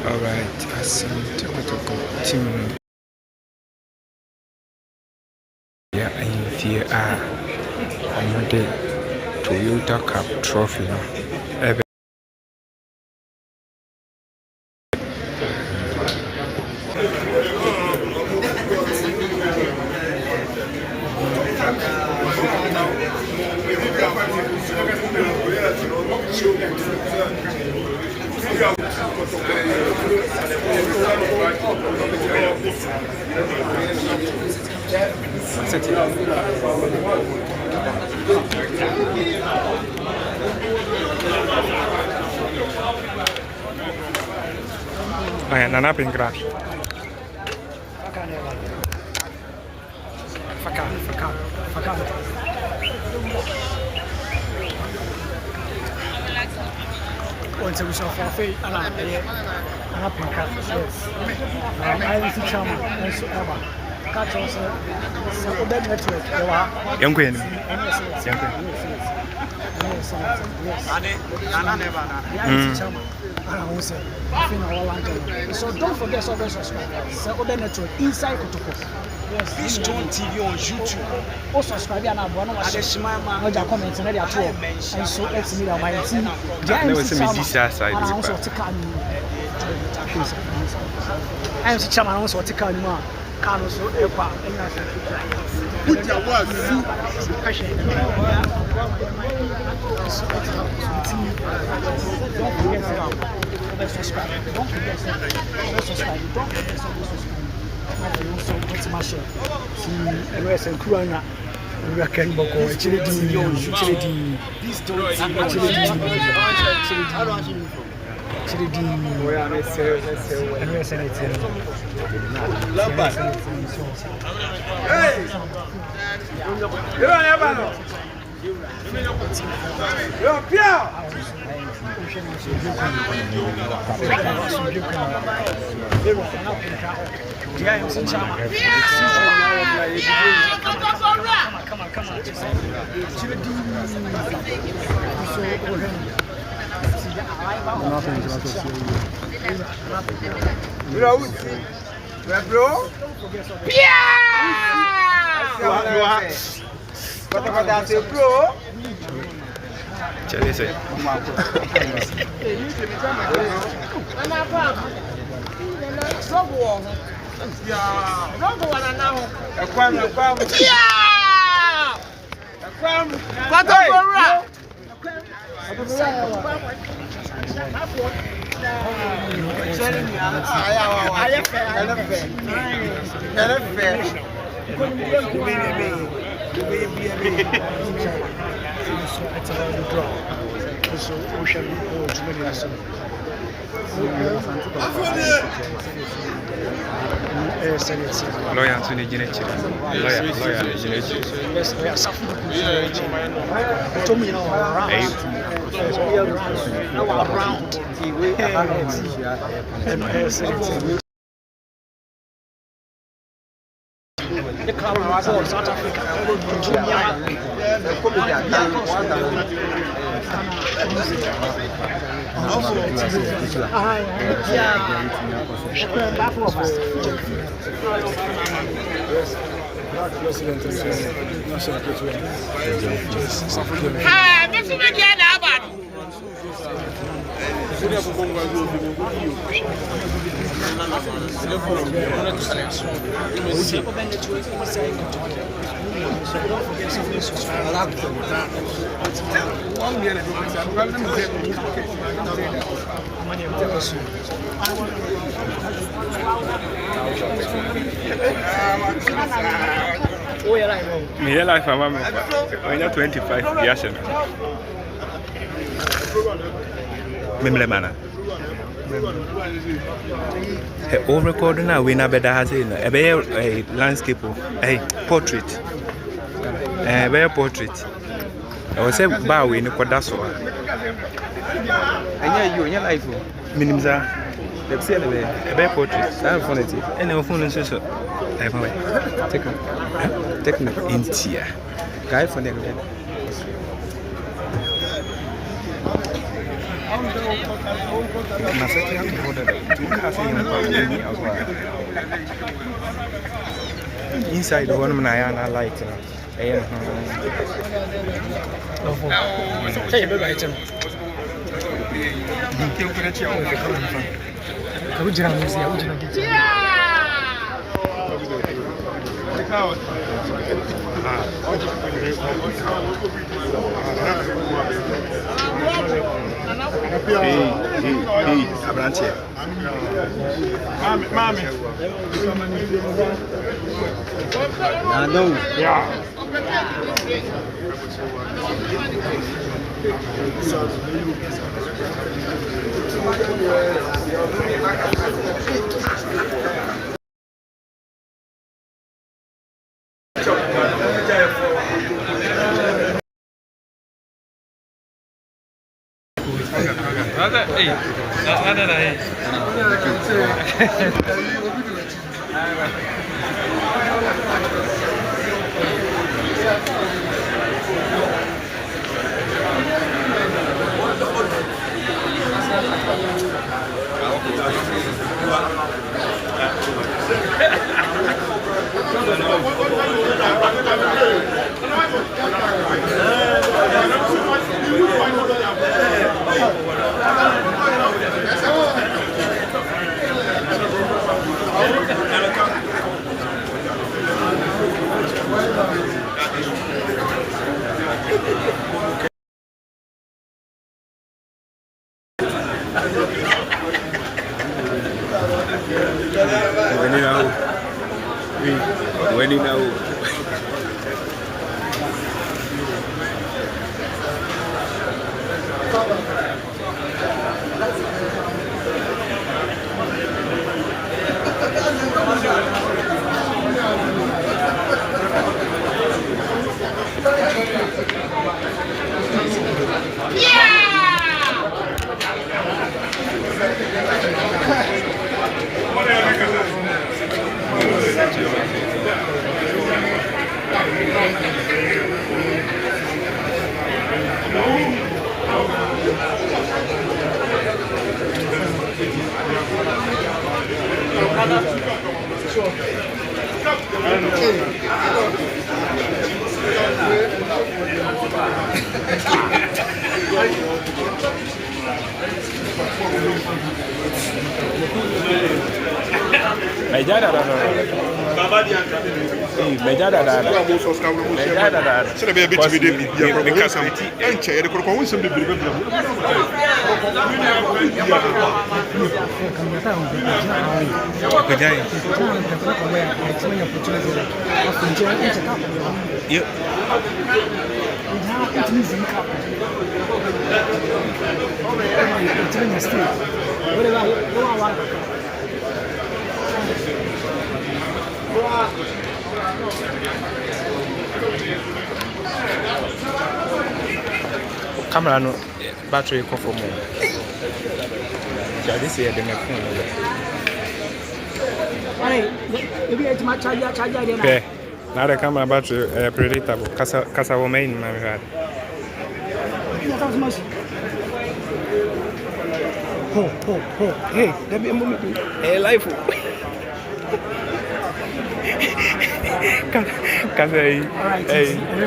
Alright, asante kutoka timu ya NTA Omode Toyota Cup Trophy. Nana Pingra. Once we shall forfeit, and I'm Pinka. Yes. I was the chairman, and so ever. Catch us, so that network. Young Queen. So don't forget to subscribe. So other network inside Kotoko. Yes, this John TV on YouTube. Also subscribe and abone. I just comment and ready at all. And so let's meet our my team. I also take on. I am the chairman. Also take on you. Carlos, Epa, put your words. Don't forget to subscribe. Don't forget to subscribe. Don't forget to subscribe. What's my show? See, and Kurana. We are carrying Boko, actually, this Lawyer to the Genetic. Lawyer the club of South Africa. Me life, I'm 25 years. Memlemana. All recording now, we never has a landscape, a portrait. A very portrait. I was a bow in the Quadaso. And you in your life, Minimza, let's say a very portrait. I'm funny. And your phone is so. Take me in tear. Guy for the Na set ya ko da tu ka sai yin kwani as well. Inside the one na ya na light na. Eh. Sai be ba item. Ke ku da ciwo ke kallon fa. Ka wujira mu sai wujira ke. Hey, Abranche. Mami. No. Yeah. When you know. Camera no battery go for more. Yeah, this here the phone. Maybe it's my charger there. Okay. Now the camera battery predictable. Kasa wo main man had. Hey, that be a moment. Hey, life.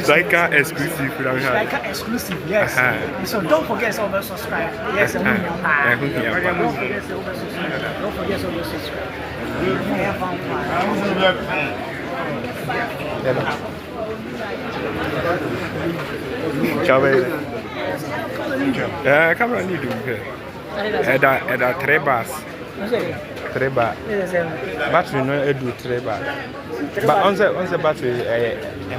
Striker exclusive. Striker exclusive, yes. So don't forget to subscribe. Yes, don't forget to subscribe. Don't forget to subscribe. Yeah, camera need to be. Eda 3 bars. 3 bar. Battery no edu 3 bar. But on the battery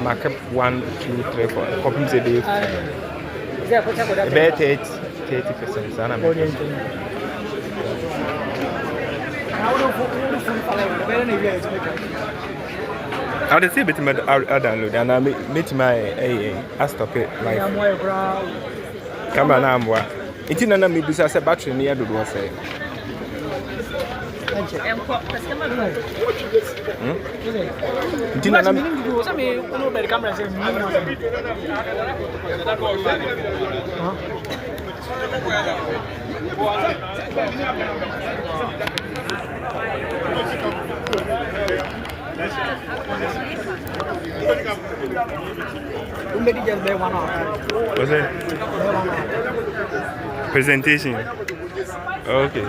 mark 1, 2, 3, 4. Copy say dey. About 30%. Sana me. I'll just say bit my download and I meet my stop it live. Camera na amwa. Inti na me bisa say battery near do do say. Inti na me do say me no be camera say me. just be 1 hour. What's it? Presentation. Okay.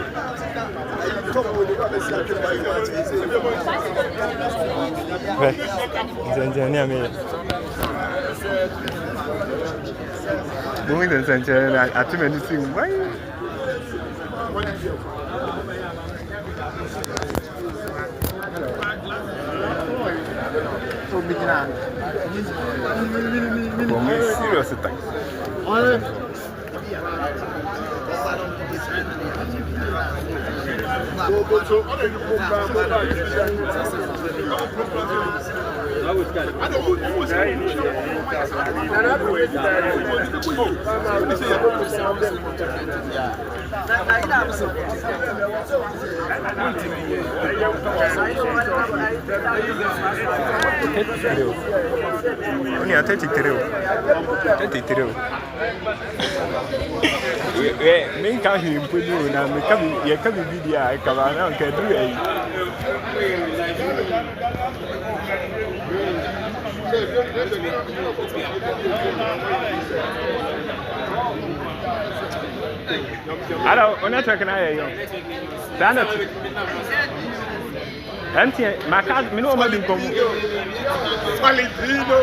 Serious attack. Only 33. Me can't hear you now. Me come here, come video. I come around, can do it. Hello, on est avec nous. Ça n'a pas. Empty. Ma carte, mais nous on m'a dit comme. Solidino.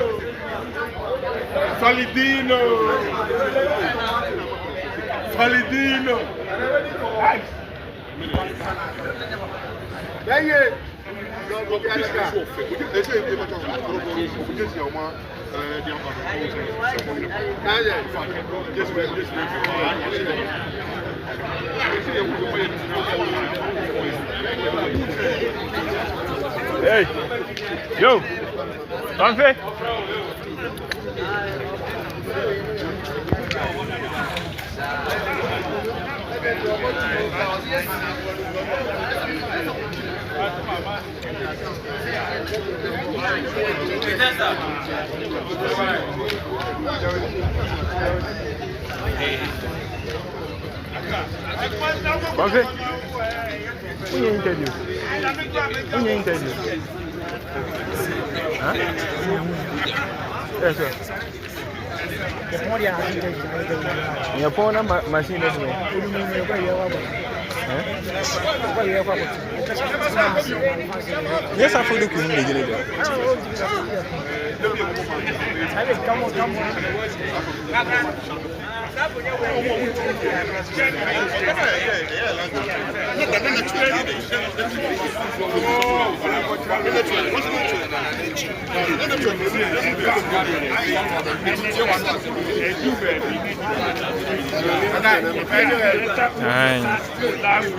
Hey, yo, t'en fais? Parfait. Où est l'interview? Hein? Yes, sir. Il n'y a pas une machine de jouer. Yes, I feel the queen.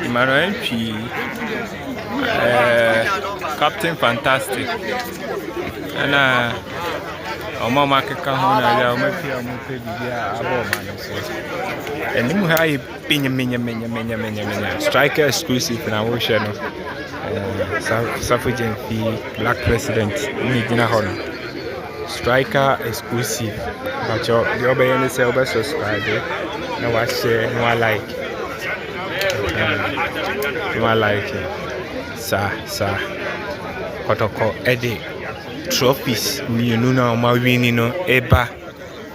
Emmanuel P. Captain Fantastic. And Mama Kakahona, and you have striker exclusive in our channel. Suffragette Black President, striker exclusive. But you're being a silver subscriber. Now I share, no, I like. No, I like it. Sir. Kotoko Eddie. Trophies ni nuna ma wini no eba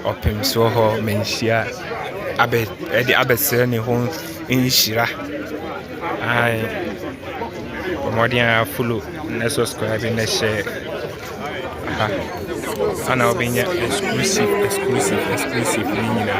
opem so ho menhia abe edi abesere ne ho inhira ai modia follow na subscribe na share ana obenya exclusive ni nyina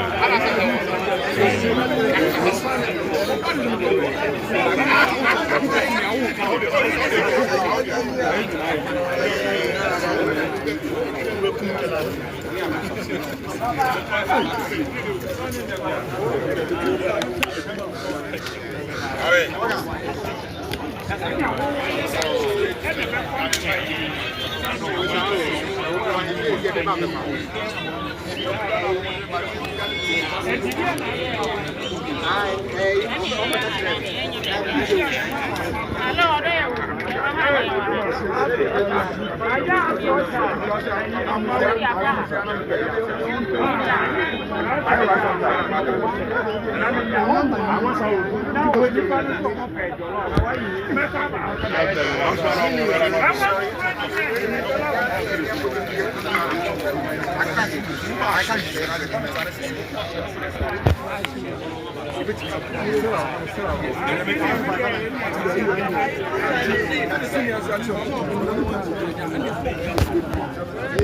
I